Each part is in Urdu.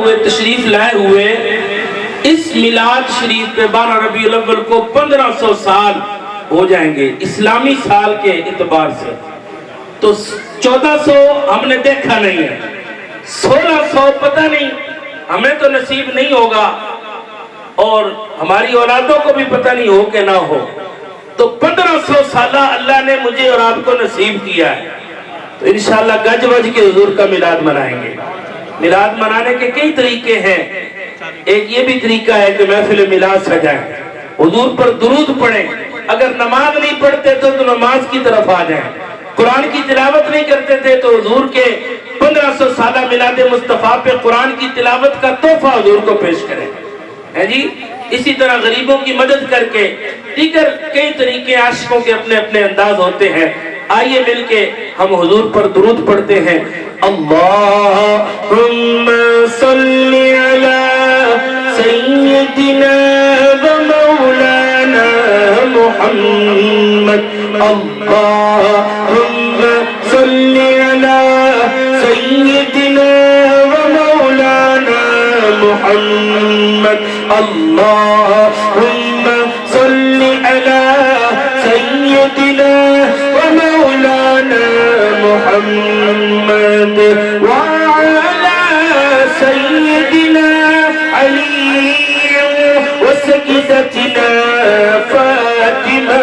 ہوئے تشریف لائے ہوئے اس میلاد شریف پہ 12 ربیع الاول کو 1500 سال ہو جائیں گے اسلامی سال کے اعتبار سے. تو 1400 ہم نے دیکھا نہیں ہے, 1600 پتہ نہیں, ہمیں تو نصیب نہیں ہوگا اور ہماری اولادوں کو بھی پتہ نہیں ہو کہ نہ ہو. تو 1500 سالہ اللہ نے مجھے اور آپ کو نصیب کیا ہے, تو انشاءاللہ گج وج کے حضور کا میلاد منائیں گے. میلاد منانے کے کئی طریقے ہیں. ایک یہ بھی طریقہ ہے کہ محفل میلاد سجائیں, حضور پر درود پڑھیں. اگر نماز نہیں پڑھتے تو نماز کی طرف آ جائیں. قرآن کی تلاوت نہیں کرتے تھے تو حضور کے 1500 سالہ میلاد مصطفیٰ پہ قرآن کی تلاوت کا تحفہ حضور کو پیش کریں. ہے جی, اسی طرح غریبوں کی مدد کر کے, دیگر کئی طریقے عاشقوں کے اپنے اپنے انداز ہوتے ہیں. آئیے مل کے ہم حضور پر درود پڑھتے ہیں. اللہم صلی علی سیدنا و مولانا محمد. اللہم صلی علی سیدنا و مولانا محمد. اللہم صلی علی سیدنا و مولانا محمد وعلی سیدنا علی و سیدتنا فاطمہ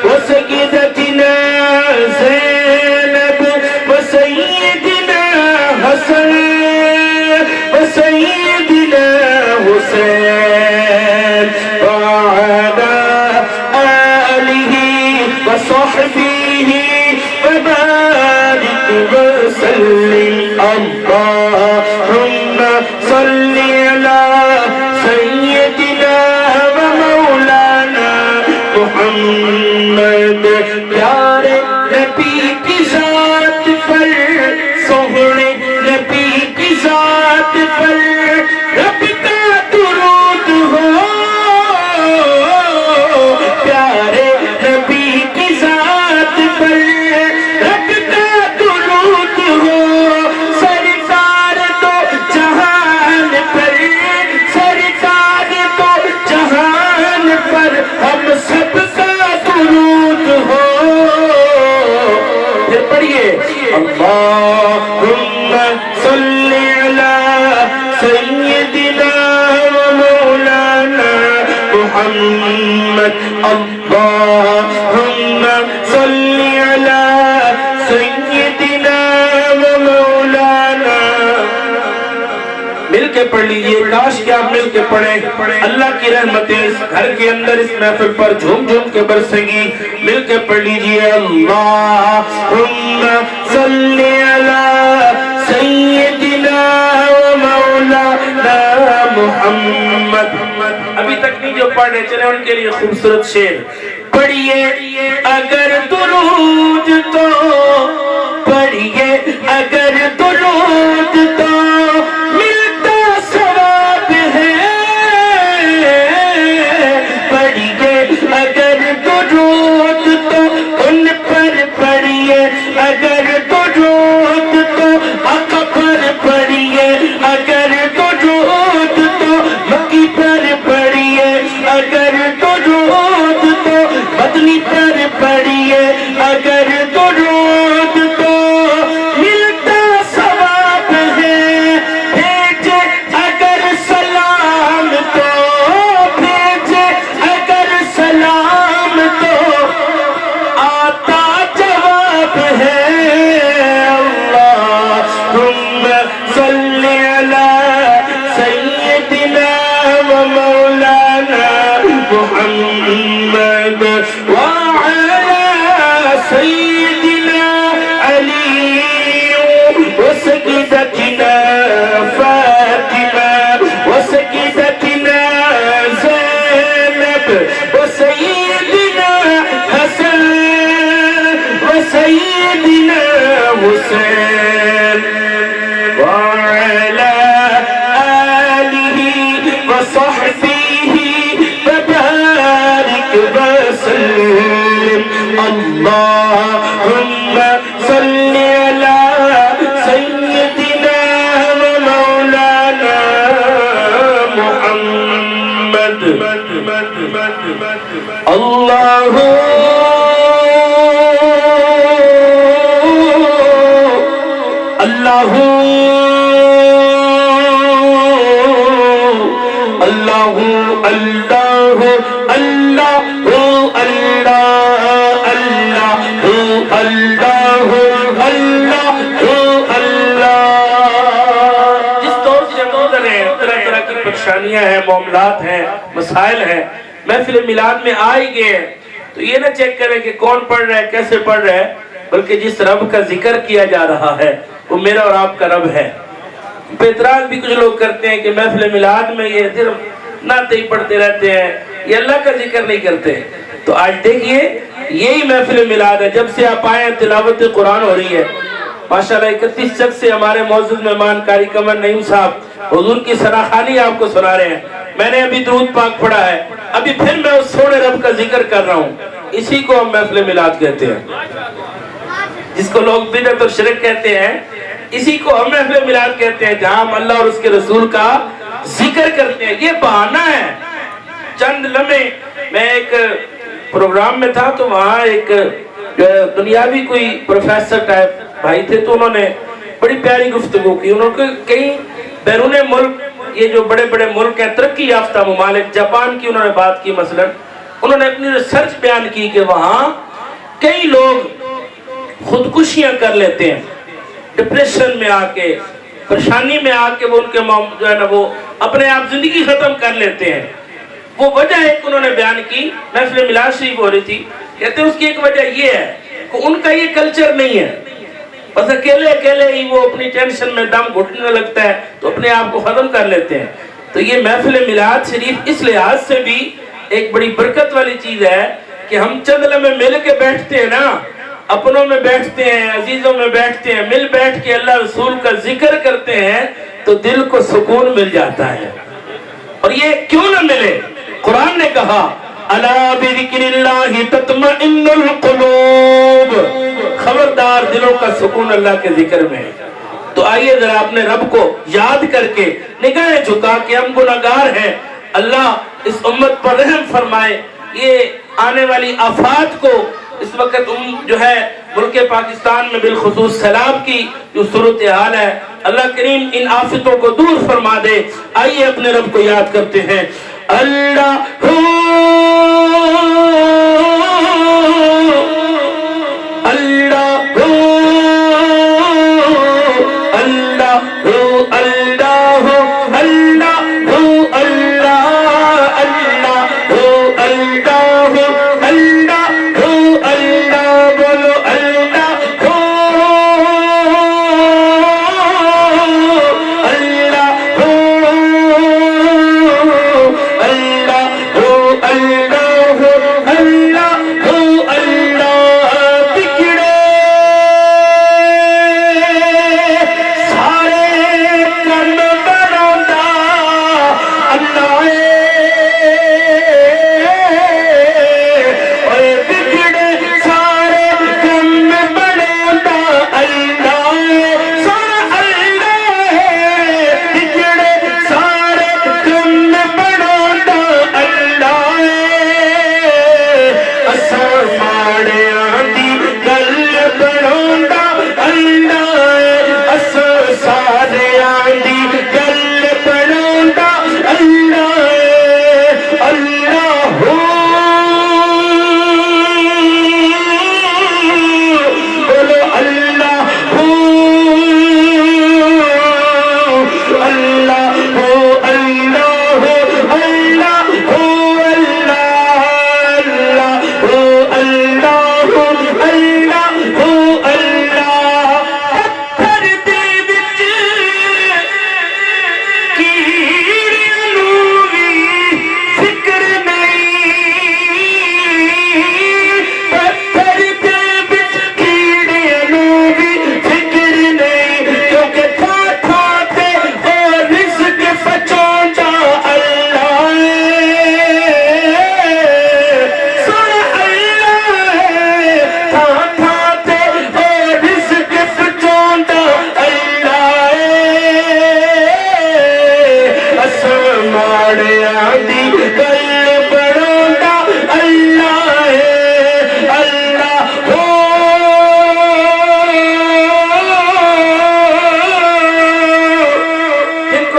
و سیدتنا زینب و سیدنا حسن و سیدنا حسین وعلی آلہ و صحبہ وبارک وسلم. اللہم صلی علی سیدنا و مولانا محمد. پیارے نبی کی ذات پر, سوہنے نبی کی ذات پر رب کا درود ہو. پیارے نبی کی ذات پر رب کا درود ہو. سرکار تو جہان پر, سرکار تو جہان پر ہم سب کا درود ہو. پھر پڑھیے اللہم صلی علی سیدنا و مولانا محمد. اللہم صلی علی سیدنا و مولانا. مل کے پڑھ لیجئے, کاش کہ آپ مل کے پڑھیں. اللہ کی رحمتیں اس گھر کے اندر اس محفل پر جھوم جھوم کے برسیں گی. مل کے پڑھ لیجئے اللہم صلی علی سیدنا و مولانا محمد. ابھی تک نہیں جو پڑھ رہے چلے ان کے لیے خوبصورت شعر پڑھیے. اگر درود تو پڑھیے, اگر درود تو ملتا ثواب ہے. پڑھیے اگر درود تو ان پر پڑھیے, اگر درود تو آقا پر پڑھیے, اگر درود تو مکی پر پڑھیے, اگر درود تو مدنی پر پڑھیے, اگر درود تو ملتا ثواب ہے. بھیجے اگر سلام تو, بھیجے اگر سلام تو آتا جواب ہے. اللہم صلی علی سیدنا و مولانا محمد وعلی سیدنا علی و سیدتنا فاطمہ و سیدتنا زینب و سیدنا حسن و سیدنا حسین وعلی آلہ و صحبہ وبارک وسلم. اللہ اللہ اللہ اللہ اللہ اللہ پریشانیاں ہیں، معاملات ہیں، مسائل ہیں، محفل میلاد میں آ ہی گئے ہیں تو یہ نہ چیک کریں کہ کون پڑھ رہا ہے، کیسے پڑھ رہا ہے، بلکہ جس رب کا ذکر کیا جا رہا ہے وہ میرا اور آپ کا رب ہے۔ اعتراض بھی کچھ لوگ کرتے ہیں کہ محفل میلاد میں یہ صرف نعتیں ہی پڑھتے رہتے ہیں، یہ اللہ کا ذکر نہیں کرتے۔ تو آج دیکھیے یہی محفل میلاد ہے، جب سے آپ آئے ہیں تلاوت قرآن ہو رہی ہے ماشاءاللہ۔ 31 شخص سے ہمارے معزز مہمان قاری قمر نعیم صاحب حضور کی سراخانی آپ کو سنا رہے ہیں۔ میں نے ابھی درود پاک پڑھا ہے، ابھی پھر میں اس سونے رب کا ذکر کر رہا ہوں۔ اسی کو ہم محفل میلاد کہتے ہیں، جس کو لوگ بدعت اور شرک کہتے ہیں، اسی کو ہم محفل میلاد کہتے ہیں، جہاں ہم اللہ اور اس کے رسول کا ذکر کرتے ہیں۔ یہ بہانہ ہے، چند لمحے۔ میں ایک پروگرام میں تھا تو وہاں ایک دنیاوی کوئی پروفیسر ٹائپ بھائی تھے، تو انہوں نے بڑی پیاری گفتگو کی۔ انہوں نے کئی بیرون ملک، یہ جو بڑے بڑے ملک ہیں، ترقی یافتہ ممالک، جاپان کی انہوں نے بات کی مثلا، انہوں نے اپنی ریسرچ بیان کی کہ وہاں کئی لوگ خودکشیاں کر لیتے ہیں، ڈپریشن میں آ کے، پریشانی میں آ کے وہ ان کے جو ہے نا وہ اپنے آپ زندگی ختم کر لیتے ہیں۔ وہ وجہ ایک انہوں نے بیان کی، محفل میلاد شریف ہو رہی تھی، کہتے ہیں اس کی ایک وجہ یہ ہے کہ ان کا یہ کلچر نہیں ہے، بس اکیلے اکیلے ہی وہ اپنی ٹینشن میں دم گھٹنے لگتا ہے تو اپنے آپ کو ختم کر لیتے ہیں۔ تو یہ محفل میلاد شریف اس لحاظ سے بھی ایک بڑی برکت والی چیز ہے کہ ہم چند لمحے مل کے بیٹھتے ہیں نا، اپنوں میں بیٹھتے ہیں، عزیزوں میں بیٹھتے ہیں، مل بیٹھ کے اللہ رسول کا ذکر کرتے ہیں تو دل کو سکون مل جاتا ہے۔ اور یہ کیوں نہ ملے؟ قرآن نے کہا الا بذکر اللہ تطمئن القلوب، خبردار دلوں کا سکون اللہ کے ذکر میں ہے۔ تو آئیے ذرا اپنے رب کو یاد کر کے نگاہیں جھکا کے، ہم گناہگار ہیں، اللہ اس امت پر رحم فرمائے۔ یہ آنے والی آفات کو اس وقت جو ہے ملک پاکستان میں بالخصوص سیلاب کی جو صورتحال ہے، اللہ کریم ان آفتوں کو دور فرما دے۔ آئیے اپنے رب کو یاد کرتے ہیں۔ اللہ دی